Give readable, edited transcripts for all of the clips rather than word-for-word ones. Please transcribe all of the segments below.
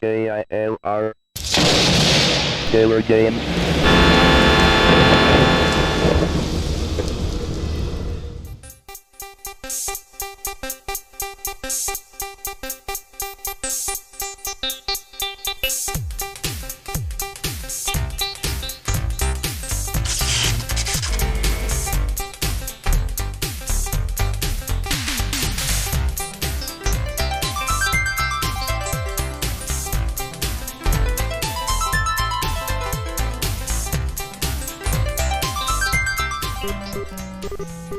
KILR Gamer.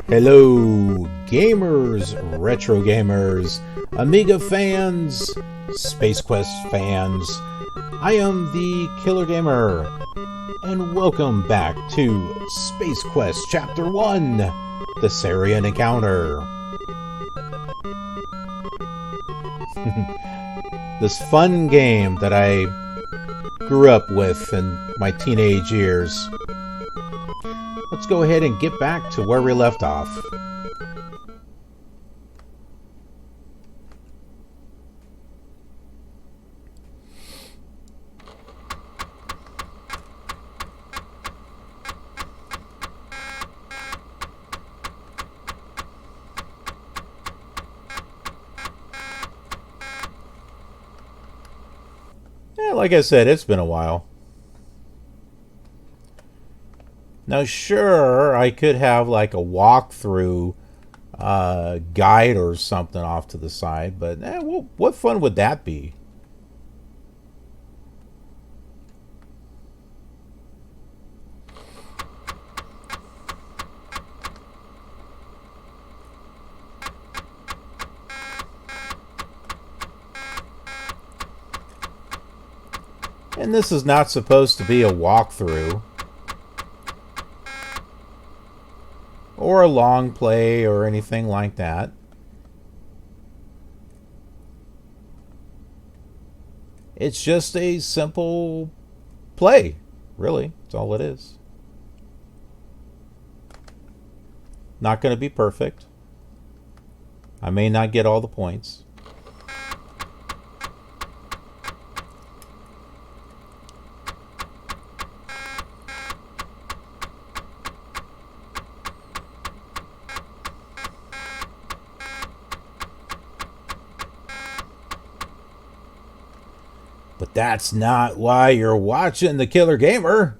Hello, gamers, retro gamers, Amiga fans, Space Quest fans. I am the KILR Gamer, and welcome back to Space Quest Chapter 1, the Sarien Encounter. This fun game that I grew up with in my teenage years. Let's go ahead and get back to where we left off. Yeah, like I said, it's been a while. Now, sure, I could have like a walkthrough guide or something off to the side, but what fun would that be? And this is not supposed to be a walkthrough. Or a long play or anything like that. It's just a simple play, really. That's all it is. Not going to be perfect. I may not get all the points. But that's not why you're watching the KILR Gamer.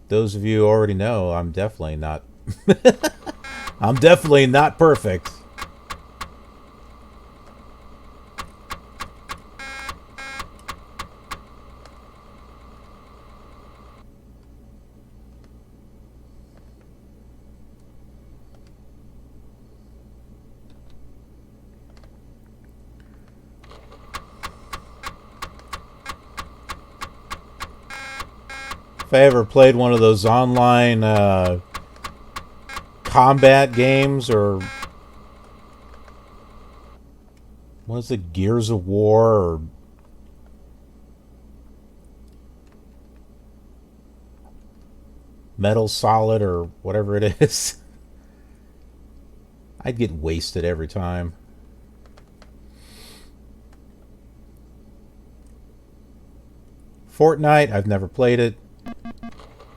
Those of you who already know, I'm definitely not I'm definitely not perfect. If I ever played one of those online combat games, or what is it, Gears of War, or Metal Solid, or whatever it is, I'd get wasted every time. Fortnite, I've never played it.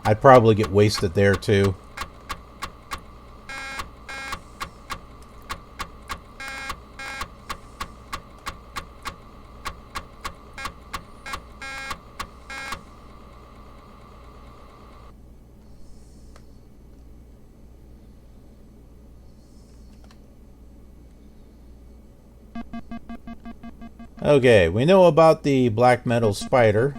I'd probably get wasted there too. Okay, we know about the black metal spider.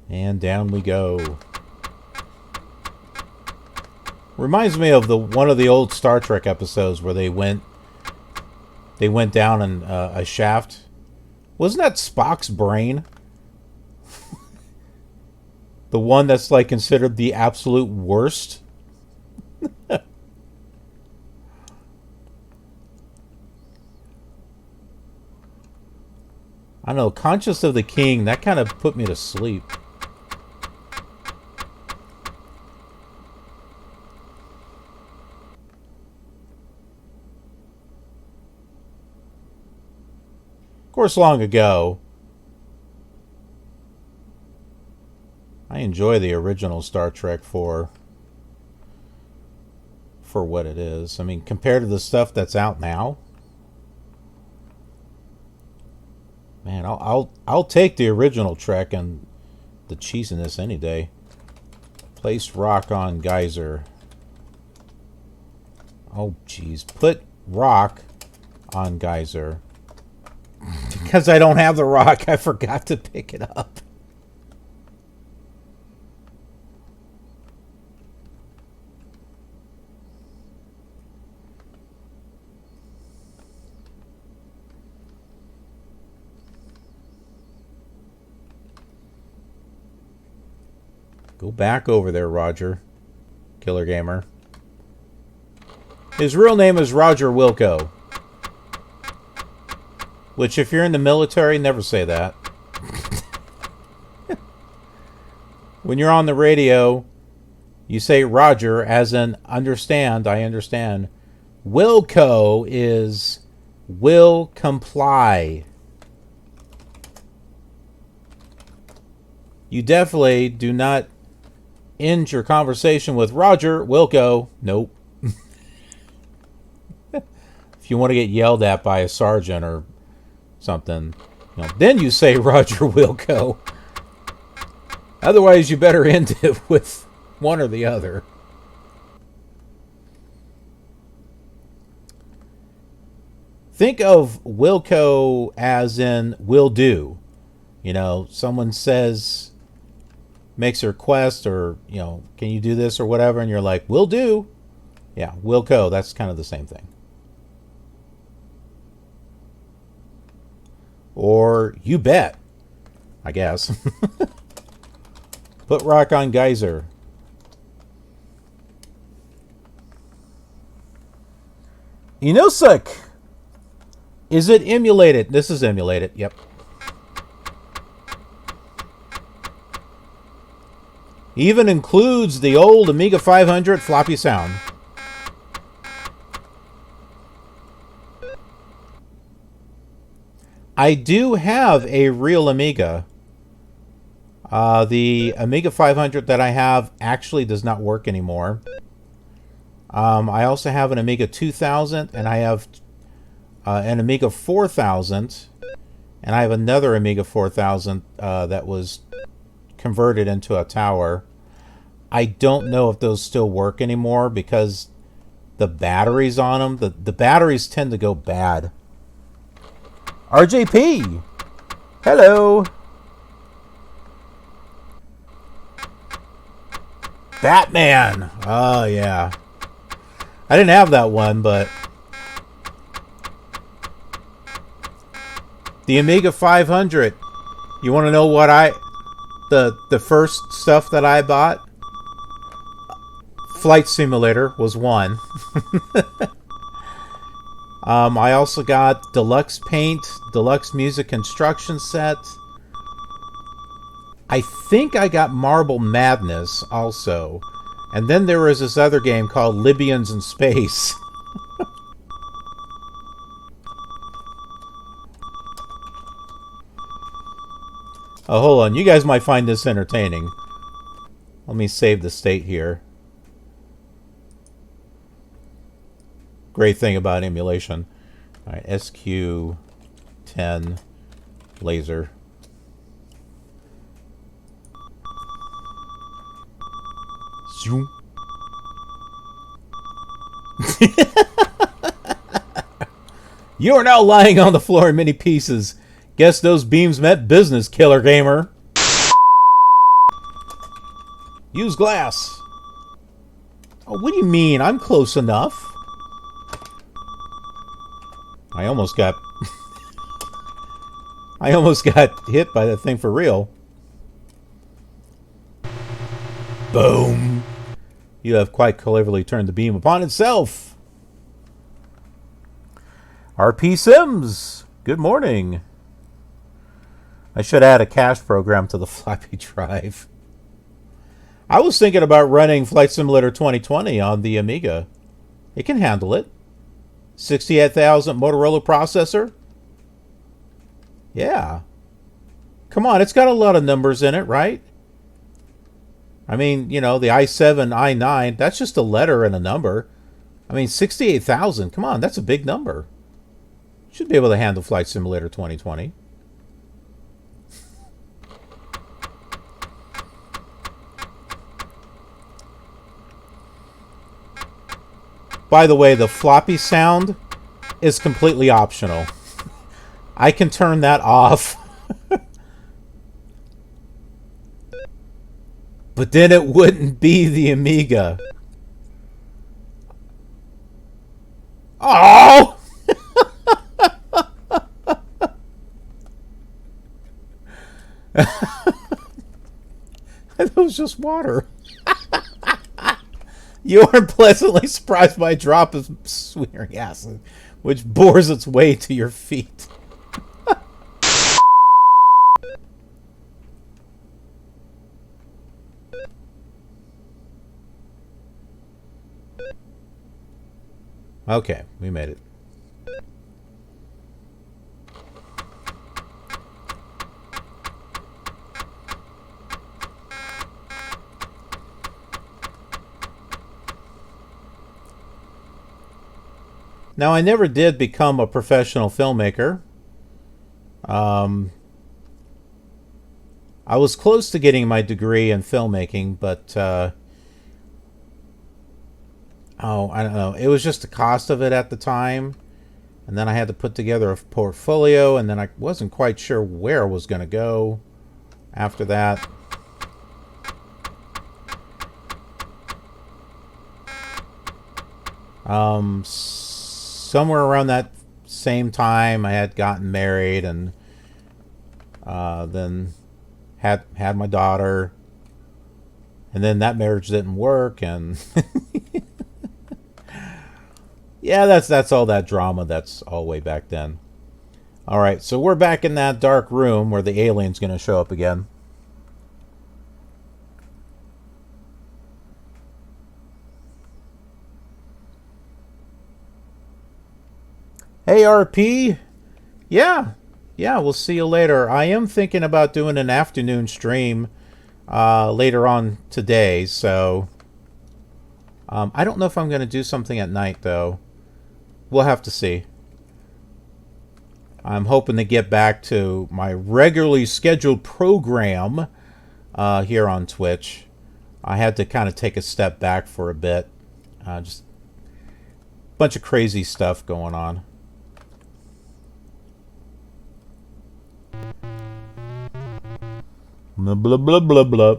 And down we go. Reminds me of one of the old Star Trek episodes where they went down in a shaft. Wasn't that Spock's brain? The one that's like considered the absolute worst? I don't know, Conscious of the King, that kind of put me to sleep. Of course, long ago. I enjoy the original Star Trek for what it is. I mean, compared to the stuff that's out now, man, I'll take the original Trek and the cheesiness any day. Place rock on geyser. Oh, geez. Put rock on geyser. Because I don't have the rock, I forgot to pick it up. Go back over there, Roger. KILR Gamer. His real name is Roger Wilco. Which, if you're in the military, never say that. When you're on the radio, you say Roger, as in understand, I understand. Wilco is will comply. You definitely do not end your conversation with Roger Wilco. Nope. If you want to get yelled at by a sergeant or something, you know, then you say Roger Wilco. Otherwise, you better end it with one or the other. Think of Wilco as in will do. You know, someone says, makes a request, or, you know, can you do this or whatever, and you're like, will do. Yeah, Wilco, that's kind of the same thing. Or you bet, I guess. Put rock on geyser. Inosuk. Is it emulated? This is emulated, yep. Even includes the old Amiga 500 floppy sound. I do have a real Amiga. The Amiga 500 that I have actually does not work anymore. I also have an Amiga 2000, and I have an Amiga 4000, and I have another Amiga 4000 that was converted into a tower. I don't know if those still work anymore because the batteries on them, the batteries tend to go bad. RJP! Hello! Batman! Oh, yeah. I didn't have that one, but the Amiga 500. You want to know what the first stuff that I bought? Flight Simulator was one. I also got Deluxe Paint, Deluxe Music Construction Set. I think I got Marble Madness also. And then there was this other game called Libyans in Space. Oh, hold on. You guys might find this entertaining. Let me save the state here. Great thing about emulation. All right, SQ10 laser. Zoom. You are now lying on the floor in many pieces. Guess those beams meant business, KILR Gamer. Use glass. Oh, what do you mean? I'm close enough. I almost got hit by that thing for real. Boom. You have quite cleverly turned the beam upon itself. RPSimz, good morning. I should add a cache program to the floppy drive. I was thinking about running Flight Simulator 2020 on the Amiga. It can handle it. 68,000 Motorola processor. Yeah. Come on, it's got a lot of numbers in it, right? I mean, you know, the i7, i9, that's just a letter and a number. I mean, 68,000, come on, that's a big number. Should be able to handle Flight Simulator 2020. By the way, the floppy sound is completely optional. I can turn that off. But then it wouldn't be the Amiga. Oh! That was just water. You are pleasantly surprised by a drop of swearing acid, which bores its way to your feet. Okay, we made it. Now, I never did become a professional filmmaker. I was close to getting my degree in filmmaking, but oh, I don't know. It was just the cost of it at the time. And then I had to put together a portfolio, and then I wasn't quite sure where I was going to go after that. Somewhere around that same time, I had gotten married, and then had my daughter, and then that marriage didn't work, and yeah, that's all that drama. That's all way back then. All right, so we're back in that dark room where the alien's going to show up again. Hey, RP. Yeah, we'll see you later. I am thinking about doing an afternoon stream later on today, so I don't know if I'm going to do something at night, though. We'll have to see. I'm hoping to get back to my regularly scheduled program here on Twitch. I had to kind of take a step back for a bit. Just a bunch of crazy stuff going on. Blah, blah, blah, blah, blah.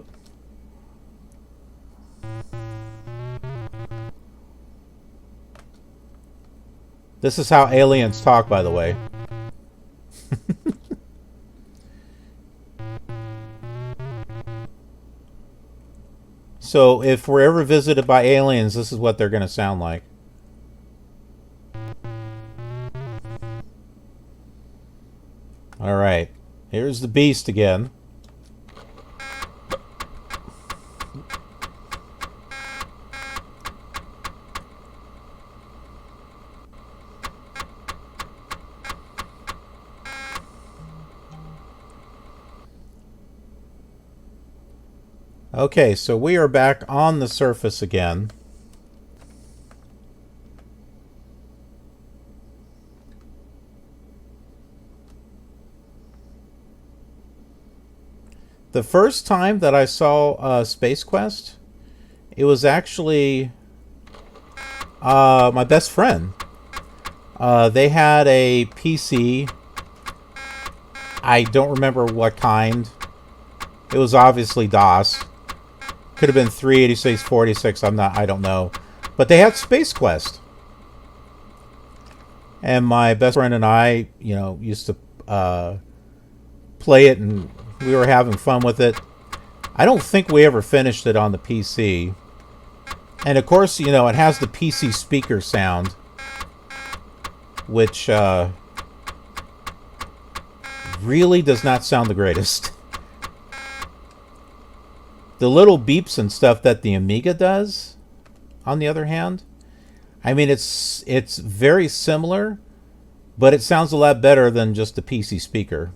This is how aliens talk, by the way. So, if we're ever visited by aliens, this is what they're going to sound like. Alright. Here's the beast again. Okay, so we are back on the surface again. The first time that I saw Space Quest, it was actually my best friend. They had a PC. I don't remember what kind. It was obviously DOS. Could have been 386, 46. I don't know. But they had Space Quest. And my best friend and I, you know, used to play it, and we were having fun with it. I don't think we ever finished it on the PC. And of course, you know, it has the PC speaker sound, which really does not sound the greatest. The little beeps and stuff that the Amiga does, on the other hand, I mean, it's very similar, but it sounds a lot better than just a PC speaker.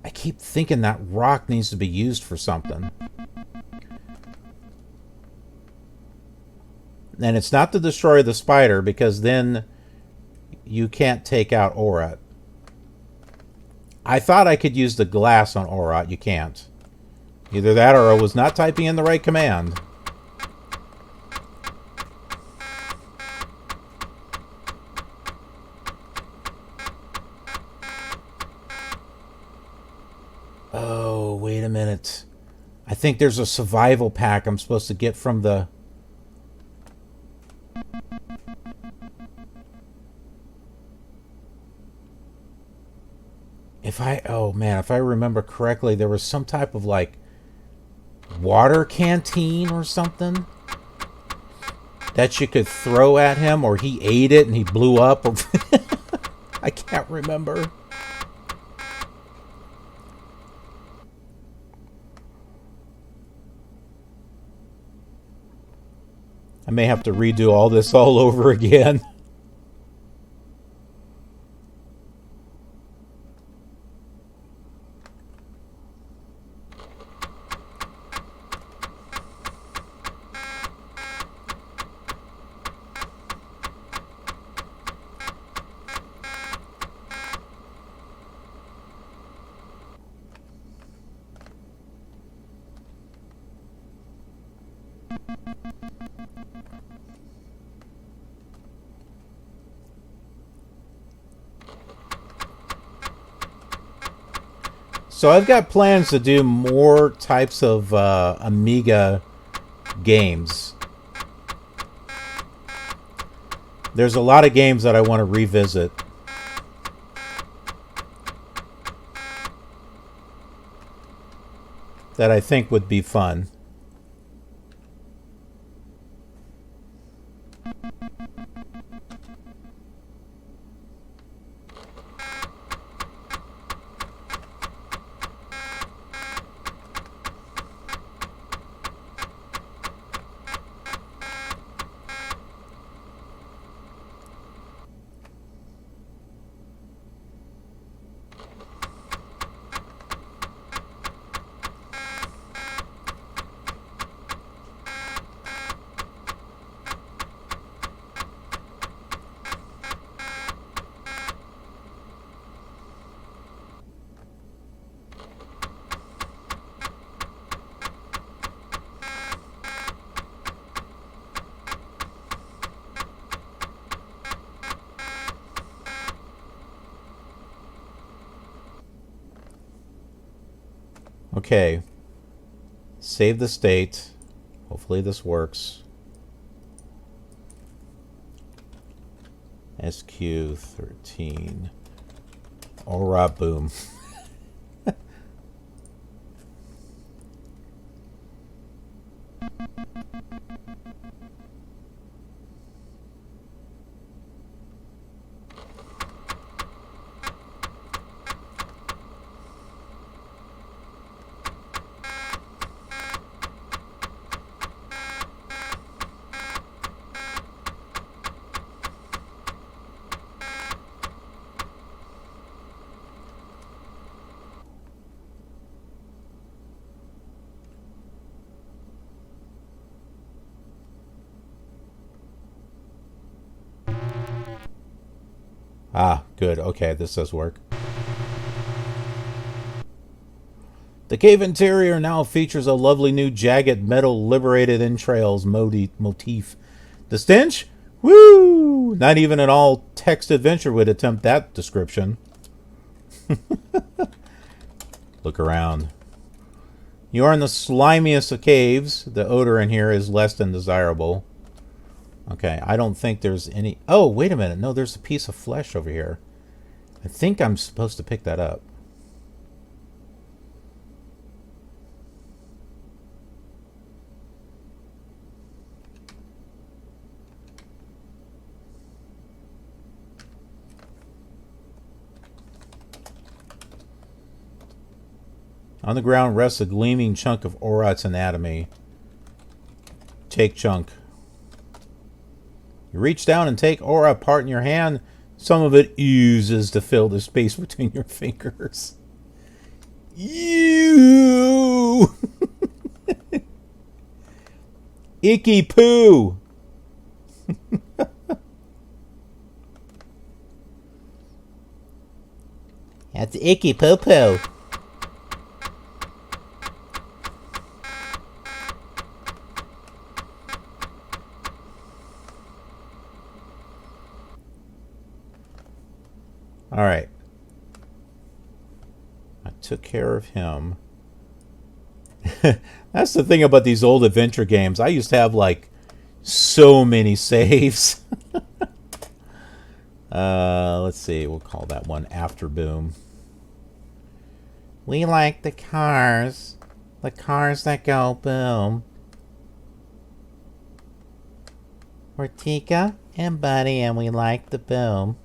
I keep thinking that rock needs to be used for something. And it's not to destroy the spider, because then you can't take out Aurat. I thought I could use the glass on Aurat. You can't. Either that or I was not typing in the right command. Oh, wait a minute. I think there's a survival pack I'm supposed to get from the... Oh man, if I remember correctly, there was some type of like water canteen or something that you could throw at him, or he ate it and he blew up, or I can't remember. I may have to redo all this all over again. So I've got plans to do more types of Amiga games. There's a lot of games that I want to revisit. That I think would be fun. Okay. Save the state. Hopefully this works. SQ13. Alright, boom. Ah, good. Okay, this does work. The cave interior now features a lovely new jagged metal liberated entrails motif. The stench? Woo! Not even an all-text adventure would attempt that description. Look around. You are in the slimiest of caves. The odor in here is less than desirable. Okay, I don't think there's any... Oh, wait a minute. No, there's a piece of flesh over here. I think I'm supposed to pick that up. On the ground rests a gleaming chunk of Orat's anatomy. Take chunk. You reach down and take Ora apart in your hand. Some of it oozes to fill the space between your fingers. You icky poo. That's icky poo poo. All right. I took care of him. That's the thing about these old adventure games. I used to have like so many saves. Let's see. We'll call that one After Boom. We like the cars. The cars that go boom. We're Tika and Buddy and we like the boom.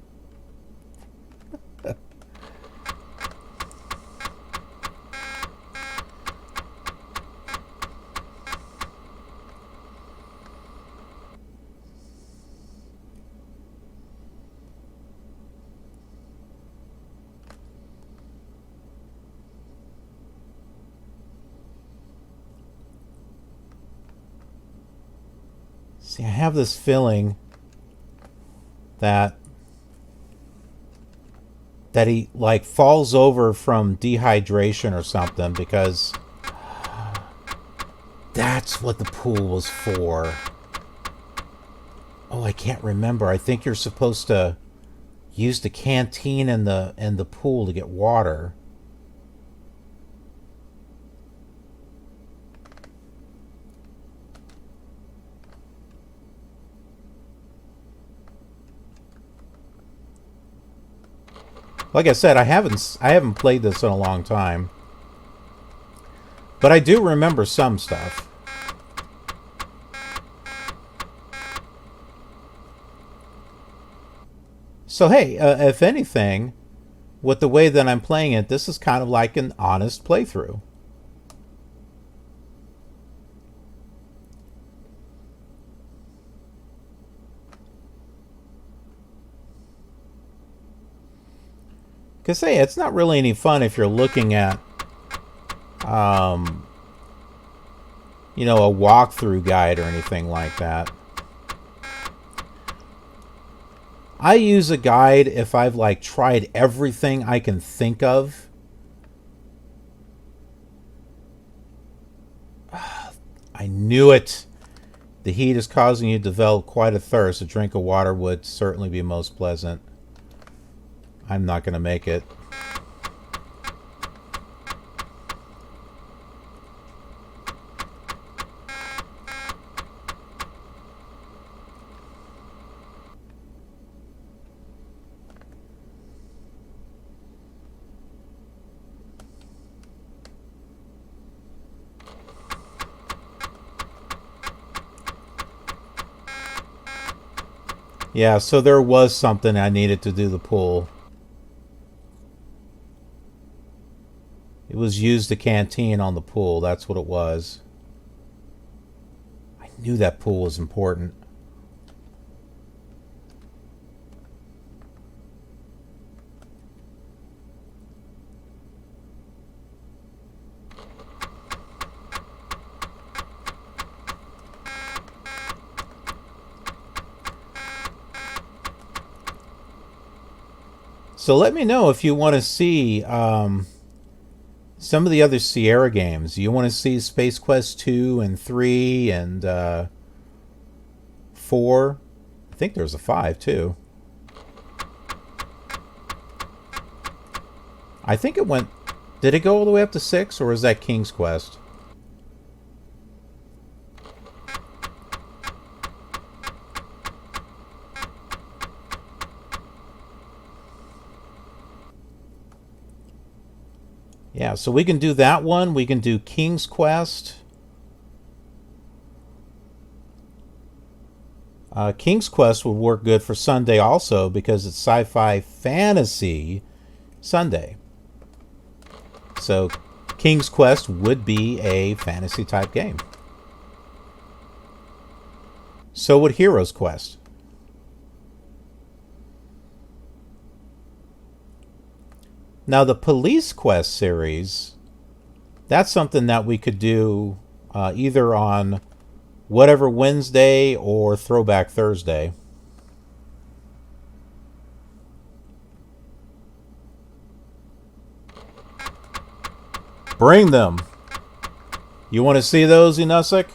See, I have this feeling that he like falls over from dehydration or something, because that's what the pool was for. Oh, I can't remember. I think you're supposed to use the canteen and the pool to get water. Like I said, I haven't played this in a long time. But I do remember some stuff. So hey, if anything, with the way that I'm playing it, this is kind of like an honest playthrough. Because, hey, it's not really any fun if you're looking at, you know, a walkthrough guide or anything like that. I use a guide if I've, like, tried everything I can think of. I knew it. The heat is causing you to develop quite a thirst. A drink of water would certainly be most pleasant. I'm not going to make it. Yeah, so there was something I needed to do the pool. It was use the canteen on the pool. That's what it was. I knew that pool was important. So let me know if you want to see some of the other Sierra games. You want to see Space Quest 2 and 3 and 4? I think there's a 5 too. I think it went... Did it go all the way up to 6, or is that King's Quest? Yeah, so we can do that one. We can do King's Quest. King's Quest would work good for Sunday also, because it's Sci-Fi Fantasy Sunday. So King's Quest would be a fantasy type game. So would Hero's Quest. Now the Police Quest series, that's something that we could do either on whatever Wednesday or Throwback Thursday. Bring them. You want to see those, Inusik?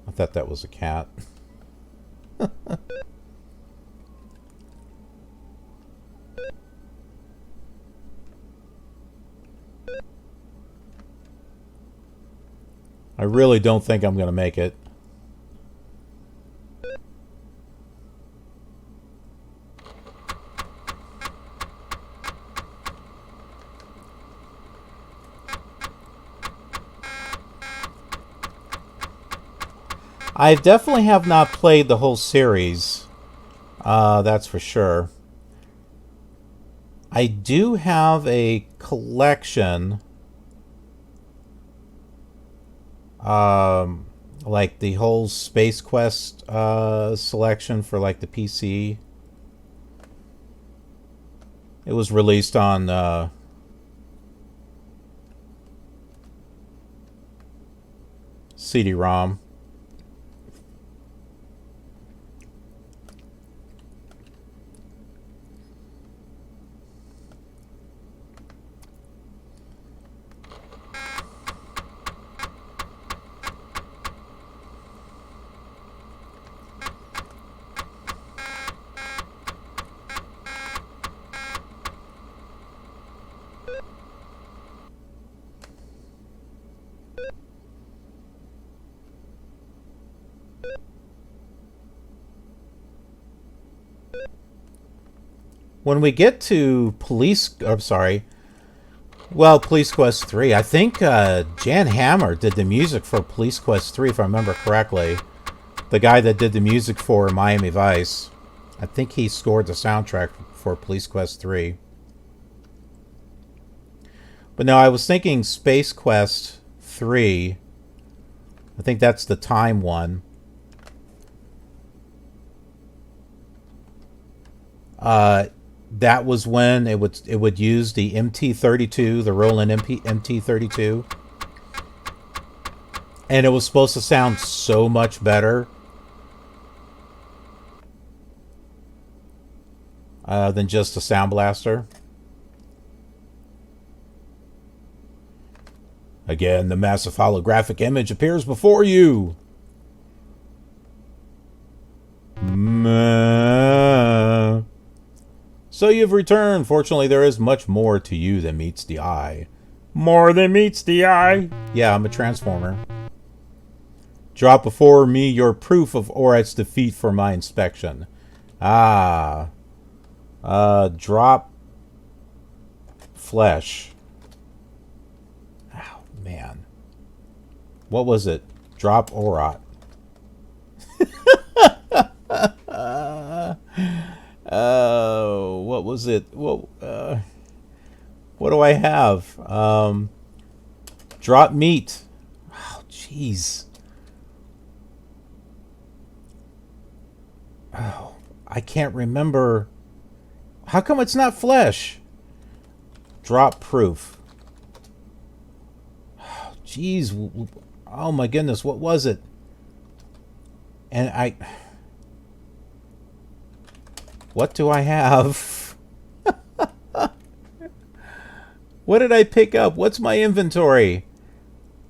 I thought that was a cat. I really don't think I'm going to make it. I definitely have not played the whole series. That's for sure. I do have a collection. Like the whole Space Quest selection for like the PC. It was released on CD-ROM. When we get to Police Quest 3, I think Jan Hammer did the music for Police Quest 3, if I remember correctly. The guy that did the music for Miami Vice. I think he scored the soundtrack for Police Quest 3. But no, I was thinking Space Quest 3. I think that's the time one. That was when it would use the MT32, the Roland MT32, and it was supposed to sound so much better than just a Sound Blaster. Again, the massive holographic image appears before you. So you've returned. Fortunately, there is much more to you than meets the eye. More than meets the eye? Yeah, I'm a Transformer. Drop before me your proof of Orat's defeat for my inspection. Drop flesh. Oh, man. What was it? Drop Orat. What was it? What do I have? Drop meat. Oh, jeez. Oh, I can't remember. How come it's not flesh? Drop proof. Oh, jeez. Oh my goodness, what was it? And what do I have? What did I pick up? What's my inventory?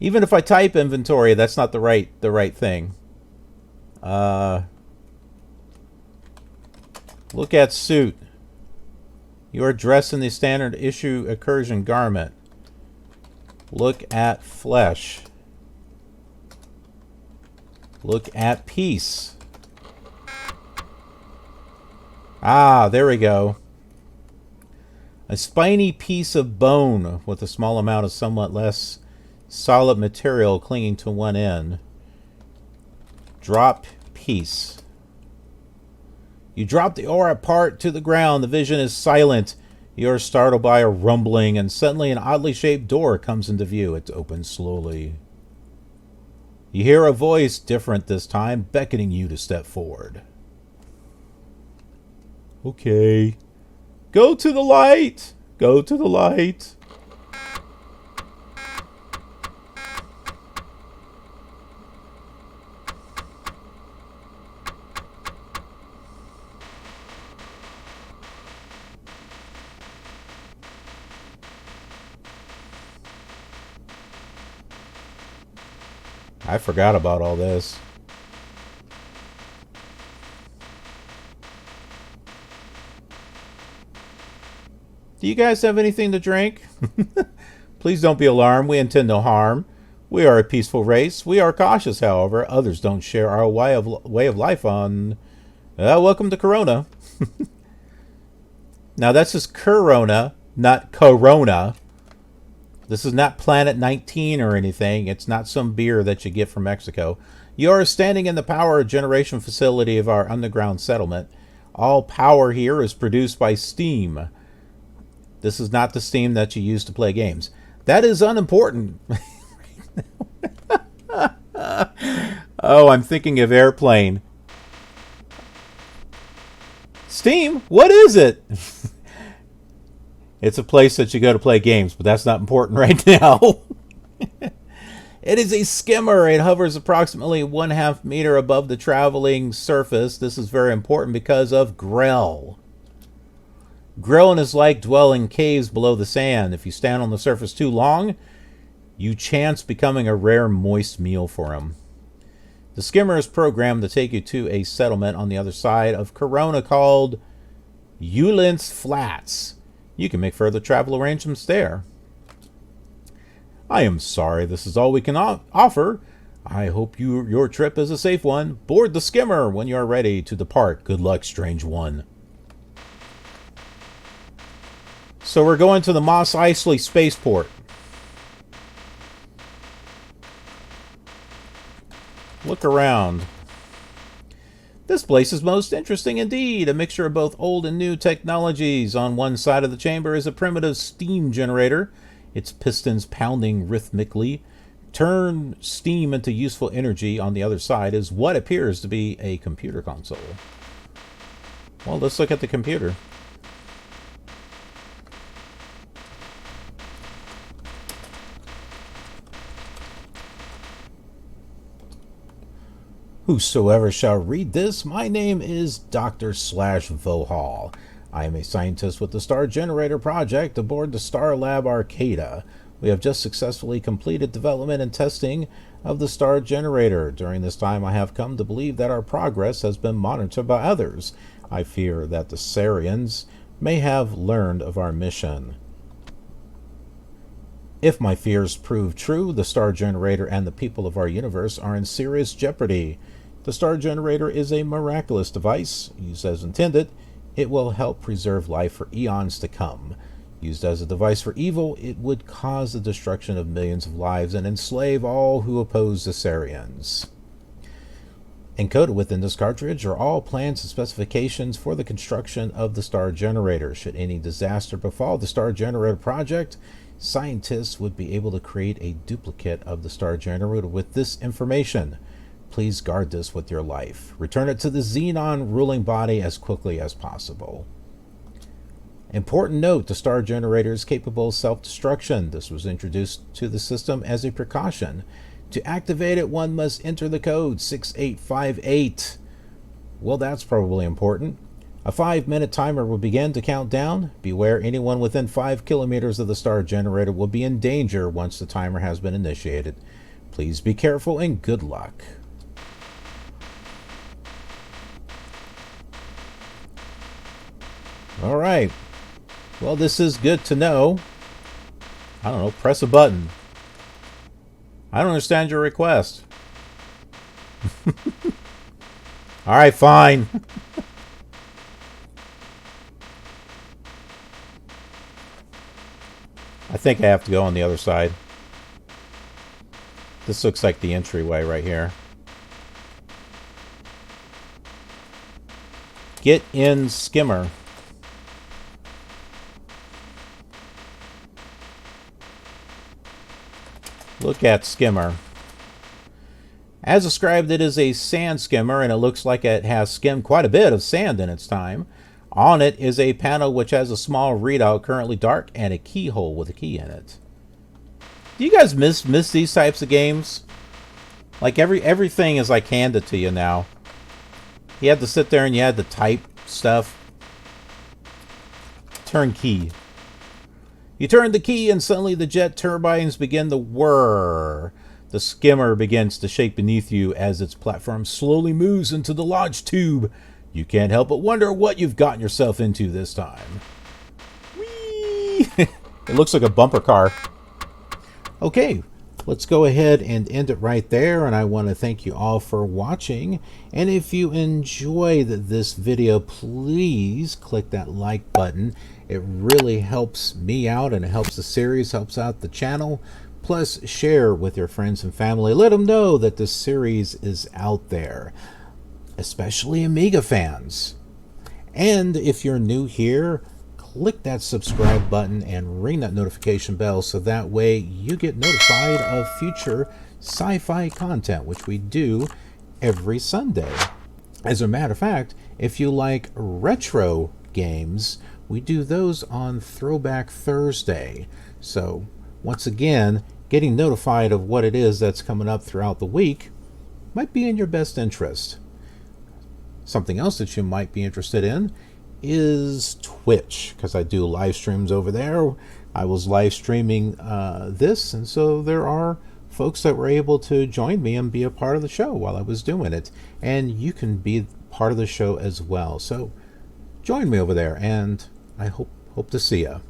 Even if I type inventory, that's not the right thing. Look at suit. You are dressed in the standard issue incursion garment. Look at flesh. Look at piece. Ah, there we go. A spiny piece of bone with a small amount of somewhat less solid material clinging to one end. Drop piece. You drop the ore apart to the ground. The vision is silent. You are startled by a rumbling, and suddenly an oddly shaped door comes into view. It opens slowly. You hear a voice, different this time, beckoning you to step forward. Okay. Go to the light! Go to the light! I forgot about all this. Do you guys have anything to drink? Please don't be alarmed. We intend no harm. We are a peaceful race. We are cautious, however. Others don't share our way of life on... welcome to Corona. Now, that's just Corona, not Corona. This is not Planet 19 or anything. It's not some beer that you get from Mexico. You are standing in the power generation facility of our underground settlement. All power here is produced by steam. This is not the steam that you use to play games. That is unimportant. Oh, I'm thinking of airplane. Steam? What is it? It's a place that you go to play games, but that's not important right now. It is a skimmer. It hovers approximately 1/2 meter above the traveling surface. This is very important because of Grell. Grell and his like dwell in caves below the sand. If you stand on the surface too long, you chance becoming a rare moist meal for him. The skimmer is programmed to take you to a settlement on the other side of Corona called Uwilling Flats. You can make further travel arrangements there. I am sorry, this is all we can offer. I hope your trip is a safe one. Board the skimmer when you are ready to depart. Good luck, strange one. So we're going to the Mos Eisley spaceport. Look around. This place is most interesting indeed. A mixture of both old and new technologies. On one side of the chamber is a primitive steam generator. Its pistons pounding rhythmically turn steam into useful energy. On the other side is what appears to be a computer console. Well, let's look at the computer. Whosoever shall read this, my name is Dr. Vohall. I am a scientist with the Star Generator Project aboard the Star Lab Arcada. We have just successfully completed development and testing of the Star Generator. During this time, I have come to believe that our progress has been monitored by others. I fear that the Sariens may have learned of our mission. If my fears prove true, the Star Generator and the people of our universe are in serious jeopardy. The Star Generator is a miraculous device. Used as intended, it will help preserve life for eons to come. Used as a device for evil, it would cause the destruction of millions of lives and enslave all who oppose the Sariens. Encoded within this cartridge are all plans and specifications for the construction of the Star Generator. Should any disaster befall the Star Generator project, scientists would be able to create a duplicate of the Star Generator with this information. Please guard this with your life. Return it to the Xenon ruling body as quickly as possible. Important note, the Star Generator is capable of self-destruction. This was introduced to the system as a precaution. To activate it, one must enter the code 6858. Well, that's probably important. A 5-minute timer will begin to count down. Beware, anyone within 5 kilometers of the Star Generator will be in danger once the timer has been initiated. Please be careful and good luck. All right. Well, this is good to know. I don't know. Press a button. I don't understand your request. All right, fine. I think I have to go on the other side. This looks like the entryway right here. Get in, Skimmer. Look at Skimmer. As described, it is a sand skimmer, and it looks like it has skimmed quite a bit of sand in its time. On it is a panel which has a small readout, currently dark, and a keyhole with a key in it. Do you guys miss these types of games? Like everything is like handed to you now. You had to sit there and you had to type stuff. Turn key. You turn the key and suddenly the jet turbines begin to whir. The skimmer begins to shake beneath you as its platform slowly moves into the launch tube. You can't help but wonder what you've gotten yourself into this time. Whee! It looks like a bumper car. Okay, let's go ahead and end it right there, and I want to thank you all for watching. And if you enjoyed this video, please click that like button. It really helps me out, and it helps the series, helps out the channel. Plus, share with your friends and family. Let them know that this series is out there, especially Amiga fans. And if you're new here, click that subscribe button and ring that notification bell so that way you get notified of future sci-fi content, which we do every Sunday. As a matter of fact, if you like retro games, we do those on Throwback Thursday. So once again, getting notified of what it is that's coming up throughout the week might be in your best interest. Something else that you might be interested in is Twitch, because I do live streams over there. I was live streaming this, and so there are folks that were able to join me and be a part of the show while I was doing it. And you can be part of the show as well. So join me over there, and I hope to see you.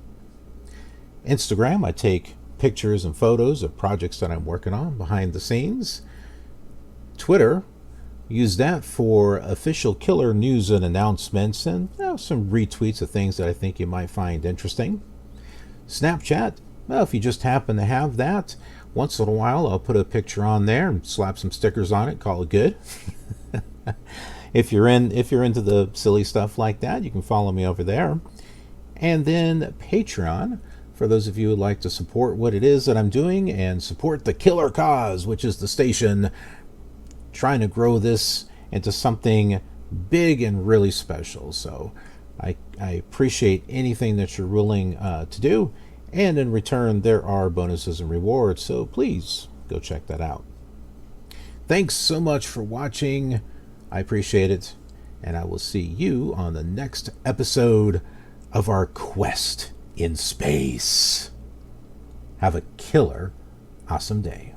Instagram, I take pictures and photos of projects that I'm working on behind the scenes. Twitter, use that for official KILR news and announcements and some retweets of things that I think you might find interesting. Snapchat, well, if you just happen to have that, once in a while I'll put a picture on there and slap some stickers on it, call it good. If you're into the silly stuff like that, you can follow me over there. And then Patreon, for those of you who would like to support what it is that I'm doing and support the KILR cause, which is the station trying to grow this into something big and really special. So I appreciate anything that you're willing to do, and in return there are bonuses and rewards, so please go check that out. Thanks so much for watching. I appreciate it, and I will see you on the next episode of our quest in space. Have a killer awesome day.